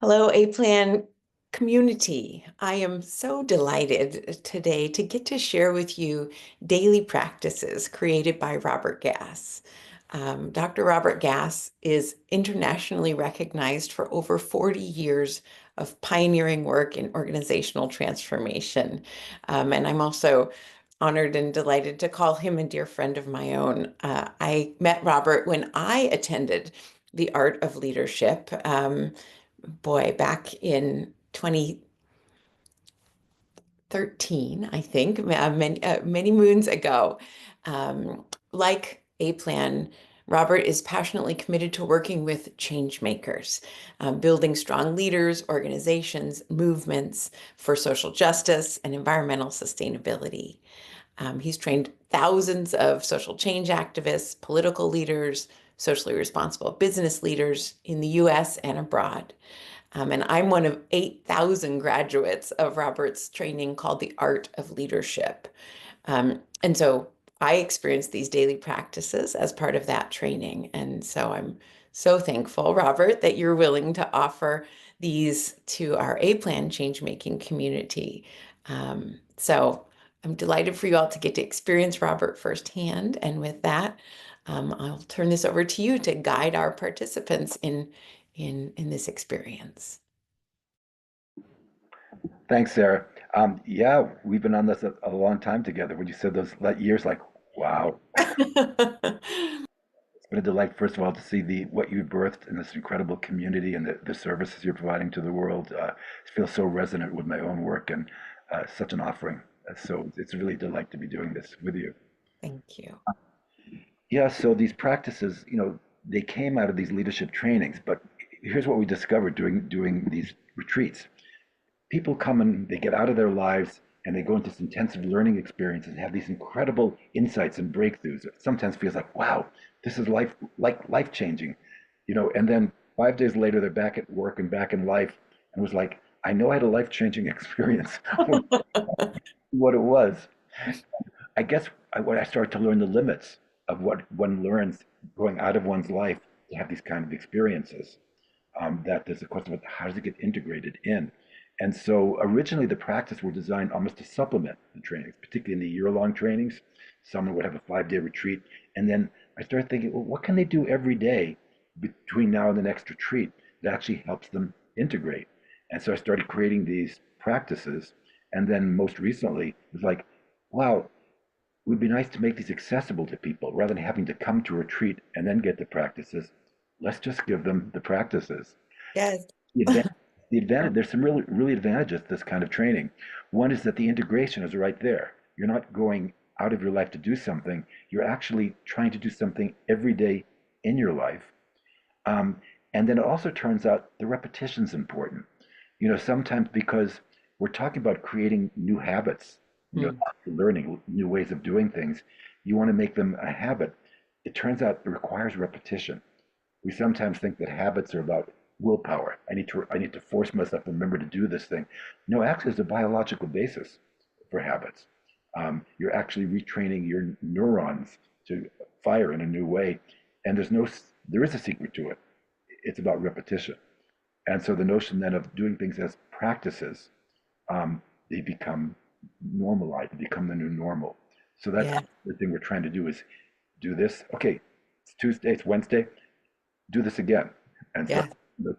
Hello, A-Plan community. I am so delighted today to get to share with you daily practices created by Robert Gass. Dr. Robert Gass is internationally recognized for over 40 years of pioneering work in organizational transformation. And I'm also honored and delighted to call him a dear friend of my own. I met Robert when I attended the Art of Leadership. Boy, back in 2013, I think, many moons ago. Like A Plan, Robert is passionately committed to working with change makers, building strong leaders, organizations, movements for social justice and environmental sustainability. He's trained thousands of social change activists, political leaders, socially responsible business leaders in the US and abroad. And I'm one of 8,000 graduates of Robert's training called the Art of Leadership. And so I experienced these daily practices as part of that training. And so I'm so thankful, Robert, that you're willing to offer these to our A-Plan change-making community. So I'm delighted for you all to get to experience Robert firsthand. And with that, I'll turn this over to you to guide our participants in this experience. Thanks, Sarah. Yeah, we've been on this a long time together. When you said those years, like, wow, it's been a delight, first of all, to see the what you birthed in this incredible community and the services you're providing to the world. It feels so resonant with my own work and such an offering. So it's really a delight to be doing this with you. Thank you. Yeah, so these practices, they came out of these leadership trainings, but here's what we discovered doing these retreats. People come and they get out of their lives and they go into this intensive learning experience and have these incredible insights and breakthroughs. It sometimes feels like, wow, this is life changing, and then 5 days later they're back at work and back in life and was like, I know I had a life changing experience. What it was. I guess when I started to learn the limits of what one learns going out of one's life to have these kind of experiences, that there's a question about how does it get integrated in. And so originally the practice were designed almost to supplement the trainings, particularly in the year-long trainings. Someone would have a 5-day retreat. And then I started thinking, well, what can they do every day between now and the next retreat that actually helps them integrate? And so I started creating these practices. And then most recently, it was like, wow, it would be nice to make these accessible to people rather than having to come to a retreat and then get the practices. Let's just give them the practices. Yes. The advantage, the advantage, there's some really advantages to this kind of training. One is that the integration is right there. You're not going out of your life to do something. You're actually trying to do something every day in your life. Um, and then it also turns out the repetition's important. Sometimes because we're talking about creating new habits, Mm. learning new ways of doing things, you want to make them a habit. It turns out it requires repetition. We sometimes think that habits are about willpower. I need to force myself to remember to do this thing. No, actually, there's a biological basis for habits. You're actually retraining your neurons to fire in a new way, and there is a secret to it. It's about repetition. And so the notion then of doing things as practices, they become normalized, they become the new normal. So that's Yeah. the thing we're trying to do is do this. Okay, it's Tuesday, it's Wednesday, do this again and Yeah.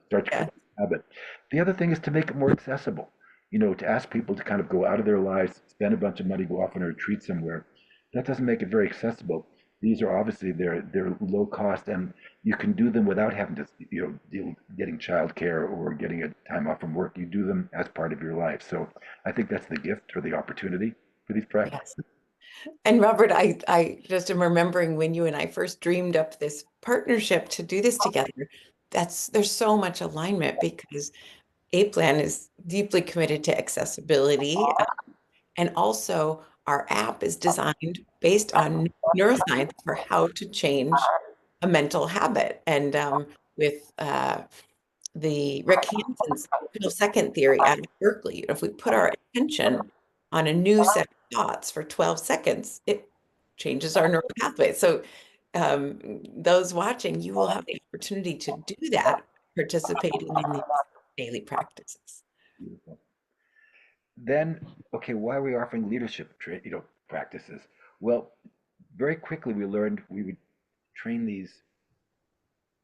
start to Yeah. create a habit. The other thing is to make it more accessible. To ask people to kind of go out of their lives, spend a bunch of money, go off on a retreat somewhere. That doesn't make it very accessible. These are obviously they're low cost, and you can do them without having to deal getting childcare or getting a time off from work. You do them as part of your life. So I think that's the gift or the opportunity for these Yes. practices. And Robert, I just am remembering when you and I first dreamed up this partnership to do this together. There's so much alignment because A-Plan is deeply committed to accessibility. And also, our app is designed based on neuroscience for how to change a mental habit. And with the Rick Hanson's 12-second theory out of Berkeley, if we put our attention on a new set of thoughts for 12 seconds, it changes our neural pathways. So those watching, you will have the opportunity to do that, participating in these. daily practices. Beautiful. Then, okay, why are we offering practices? Well, very quickly we learned we would train these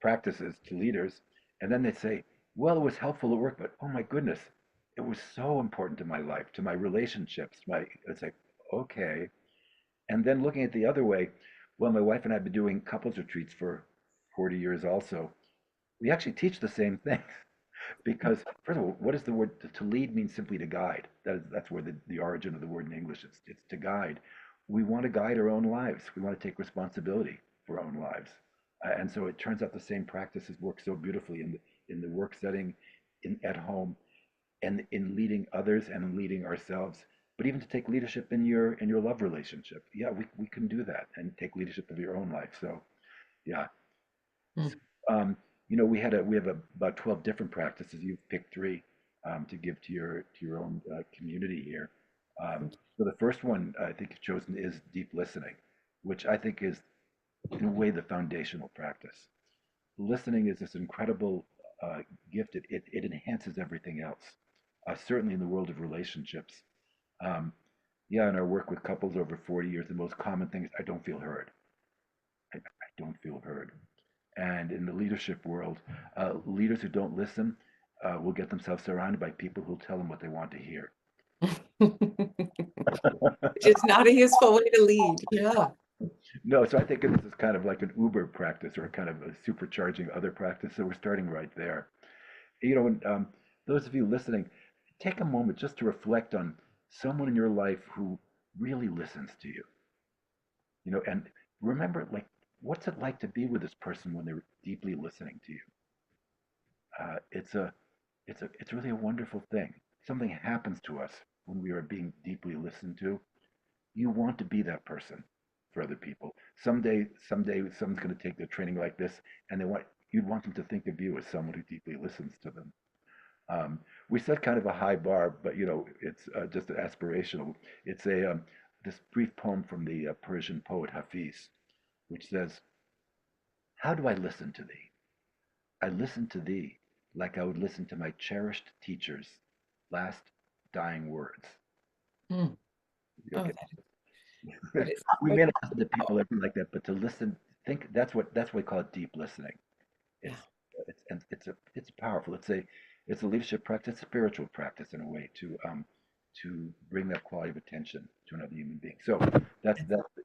practices to leaders, and then they'd say, "Well, it was helpful at work, but oh my goodness, it was so important to my life, to my relationships, to my." It's like, okay. And then looking at the other way, well, my wife and I have been doing couples retreats for 40 years also. We actually teach the same thing. Because first of all, what is the word to lead means simply to guide. That's where the origin of the word in English is. It's to guide. We want to guide our own lives. We want to take responsibility for our own lives. And so it turns out the same practices work so beautifully in the work setting, at home, and in leading others and in leading ourselves. But even to take leadership in your love relationship, yeah, we can do that and take leadership of your own life. So yeah, Mm. um, we have about 12 different practices. You've picked three to give to your own community here. So the first one I think you've chosen is deep listening, which I think is in a way the foundational practice. Listening is this incredible gift. It enhances everything else. Certainly in the world of relationships. Um, yeah, in our work with couples over 40 years, the most common thing is I don't feel heard. I don't feel heard. And in the leadership world, leaders who don't listen will get themselves surrounded by people who'll tell them what they want to hear. Which is not a useful way to lead. Yeah. No, so I think this is kind of like an Uber practice or kind of a supercharging other practice. So we're starting right there. And, those of you listening, take a moment just to reflect on someone in your life who really listens to you. And remember, like, what's it like to be with this person when they're deeply listening to you? It's a it's really a wonderful thing. Something happens to us when we are being deeply listened to. You want to be that person for other people. Someday someone's going to take the training like this, and you'd want them to think of you as someone who deeply listens to them. We set kind of a high bar, but it's just aspirational. It's a this brief poem from the Persian poet Hafiz, which says, "How do I listen to thee? I listen to thee like I would listen to my cherished teacher's last dying words." Mm. Oh, Okay. that is We so may not listen to powerful. people everything like that, but to listen, think that's what we call deep listening. Yeah. It's powerful. It's a leadership practice, spiritual practice in a way to bring that quality of attention to another human being. So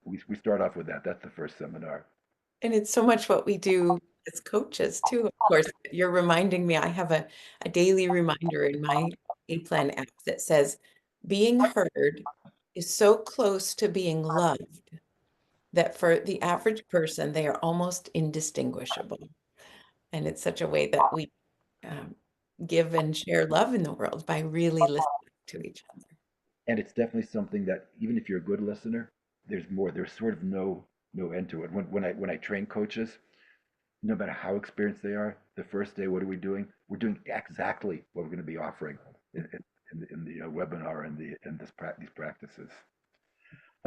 we start off with that. That's the first seminar. And it's so much what we do as coaches too. Of course, you're reminding me, I have a daily reminder in my A Plan app that says being heard is so close to being loved that for the average person, they are almost indistinguishable. And it's such a way that we um, give and share love in the world by really listening to each other. And it's definitely something that even if you're a good listener, there's more. There's sort of no end to it. When I train coaches, no matter how experienced they are, the first day, what are we doing? We're doing exactly what we're going to be offering in the webinar and these practices.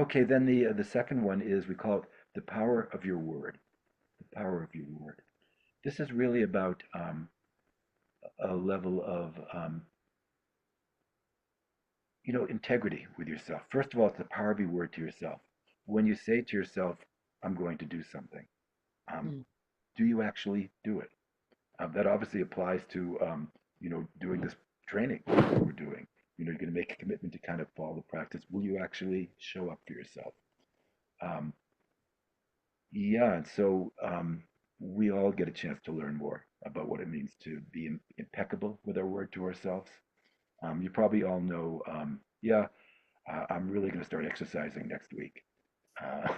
Okay, then the second one is we call it the power of your word. The power of your word. This is really about a level of integrity with yourself. First of all, it's the power of your word to yourself. When you say to yourself, "I'm going to do something," um, Mm. do you actually do it? That obviously applies to doing this training that we're doing. You're going to make a commitment to kind of follow the practice. Will you actually show up for yourself? Um, yeah, and so we all get a chance to learn more about what it means to be impeccable with our word to ourselves. You probably all know, yeah, I'm really going to start exercising next week. Uh,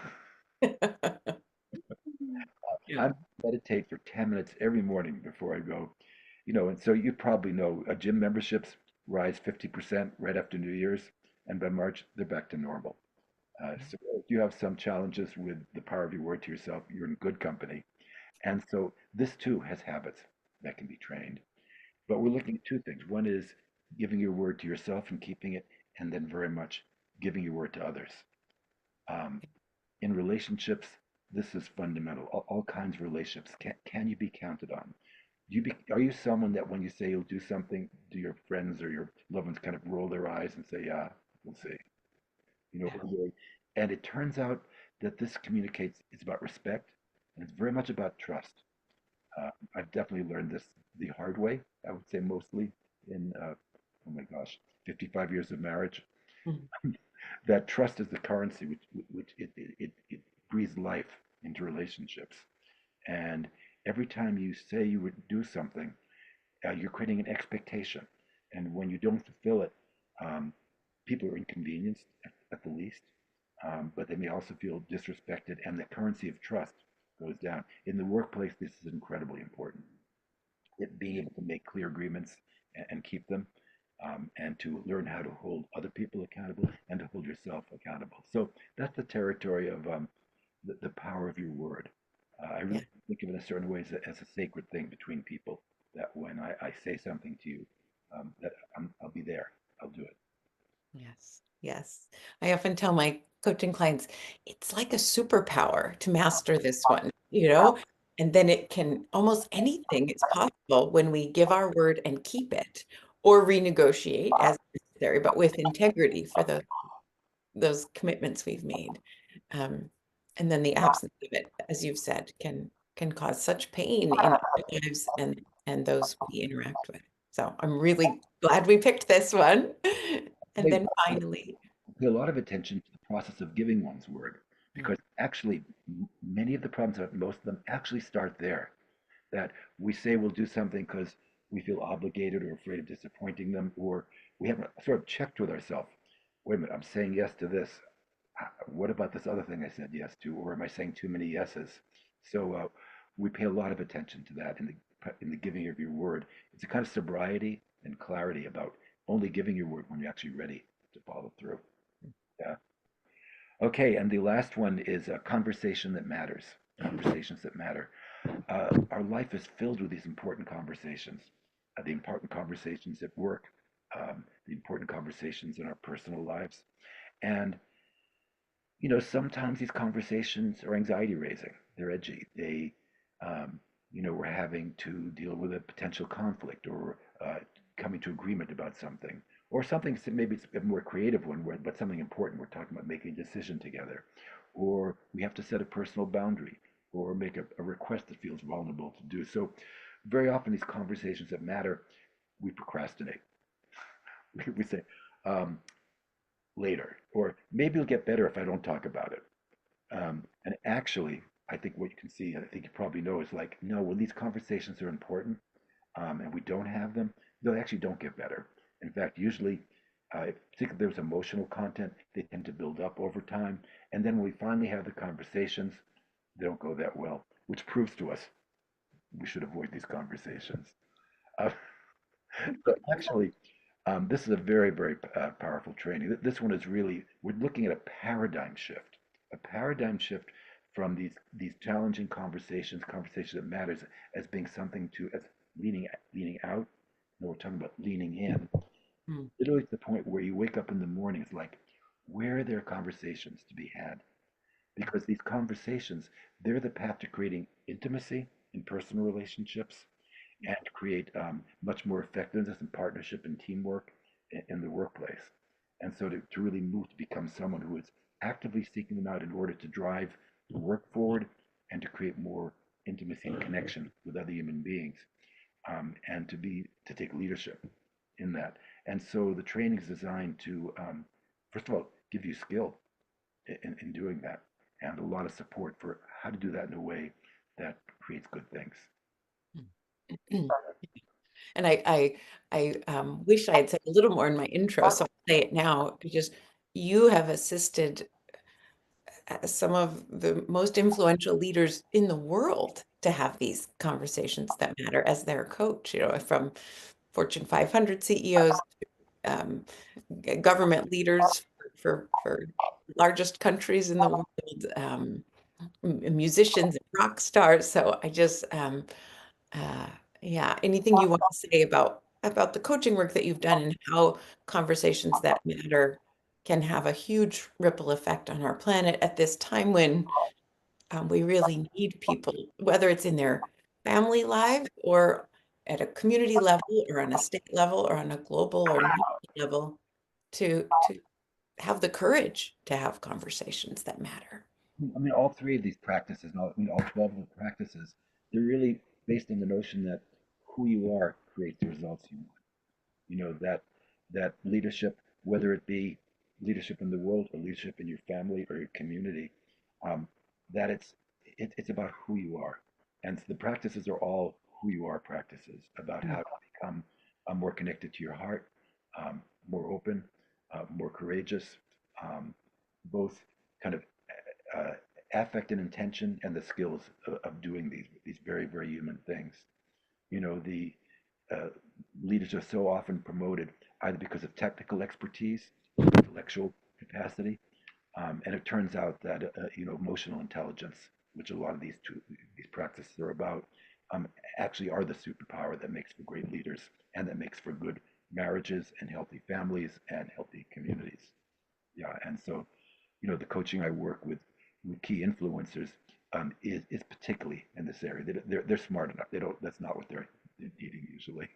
Yeah. I meditate for 10 minutes every morning before I go. And so you probably know gym memberships rise 50% right after New Year's, and by March, they're back to normal. So if you have some challenges with the power of your word to yourself, you're in good company. And so this too has habits that can be trained. But we're looking at two things. One is giving your word to yourself and keeping it, and then very much giving your word to others. Um, in relationships, this is fundamental. All kinds of relationships. Can you be counted on? are you someone that when you say you'll do something, do your friends or your loved ones kind of roll their eyes and say, yeah, we'll see, Yeah. and it turns out that this communicates, it's about respect and it's very much about trust. I've definitely learned this the hard way, I would say mostly in, oh my gosh, 55 years of marriage, Mm. that trust is the currency which it breathes life into relationships. And every time you say you would do something, you're creating an expectation. And when you don't fulfill it, um, people are inconvenienced at the least, but they may also feel disrespected, and the currency of trust goes down. In the workplace, this is incredibly important. Being able to make clear agreements and keep them, and to learn how to hold other people accountable and to hold yourself accountable. So that's the territory of the power of your word. I Yeah. really think of it in a certain way as a sacred thing between people. That when I say something to you, that I'll be there. I'll do it. Yes. Yes. I often tell my coaching clients, it's like a superpower to master this one, you know? And then it can almost anything is possible when we give our word and keep it or renegotiate as necessary, but with integrity for those commitments we've made. Um, and then the absence of it, as you've said, can cause such pain in our lives and those we interact with. So I'm really glad we picked this one. And Pay, then finally, pay a lot of attention to the process of giving one's word, mm, because actually many of the problems, most of them, actually start there. That we say we'll do something because we feel obligated or afraid of disappointing them, or we haven't sort of checked with ourselves. Wait a minute, I'm saying yes to this. What about this other thing I said yes to, or am I saying too many yeses? So we pay a lot of attention to that in the giving of your word. It's a kind of sobriety and clarity about only giving your word when you're actually ready to follow through. Yeah. Okay, and the last one is a conversation that matters. Conversations that matter. Our life is filled with these important conversations, the important conversations at work, the important conversations in our personal lives. And, sometimes these conversations are anxiety raising. They're edgy. Um, we're having to deal with a potential conflict or coming to agreement about something. Or something, maybe it's a more creative one, but something important. We're talking about making a decision together. Or we have to set a personal boundary or make a request that feels vulnerable to do. So, very often, these conversations that matter, we procrastinate. We say, um, later, or maybe it'll get better if I don't talk about it. And actually, I think what you can see, I think you probably know, is like, no, when these conversations are important, and we don't have them, they actually don't get better. In fact, usually, if particularly there's emotional content, they tend to build up over time. And then when we finally have the conversations, they don't go that well, which proves to us we should avoid these conversations. Uh, so actually, this is a very, very powerful training. This one is really, we're looking at a paradigm shift from these challenging conversations that matters as being something to, as leaning out. No, we're talking about leaning in. mm, Literally to the point where you wake up in the morning, it's like, where are there conversations to be had? Because these conversations, they're the path to creating intimacy in personal relationships and create much more effectiveness and partnership and teamwork in the workplace. And so to really move to become someone who is actively seeking them out in order to drive the work forward and to create more intimacy and connection with other human beings, and to take leadership in that. And so the training is designed to, first of all, give you skill in doing that and a lot of support for how to do that in a way that creates good things. mm. And I wish I had said a little more in my intro, so I'll say it now because you have assisted some of the most influential leaders in the world to have these conversations that matter as their coach, from Fortune 500 CEOs, um, government leaders for largest countries in the world, musicians and rock stars. So I just uh, yeah, anything you want to say about the coaching work that you've done and how conversations that matter can have a huge ripple effect on our planet at this time when we really need people, whether it's in their family lives or at a community level or on a state level or on a global or national level to have the courage to have conversations that matter. I mean, all three of these practices, all 12 of the practices, they're really based on the notion that who you are creates the results you want. You know, that leadership, whether it be leadership in the world or leadership in your family or your community, um, that it's about who you are. And so the practices are all who you are practices about how to become more connected to your heart, more open, more courageous, both kind of uh, affect and intention and the skills of doing these very, very human things. You know, the uh, leaders are so often promoted either because of technical expertise or intellectual capacity, and it turns out that emotional intelligence, which a lot of these practices are about, actually are the superpower that makes for great leaders and that makes for good marriages and healthy families and healthy communities. Yeah, and so the coaching I work with key influencers is particularly in this area. They're smart enough. They don't. That's not what they're needing usually.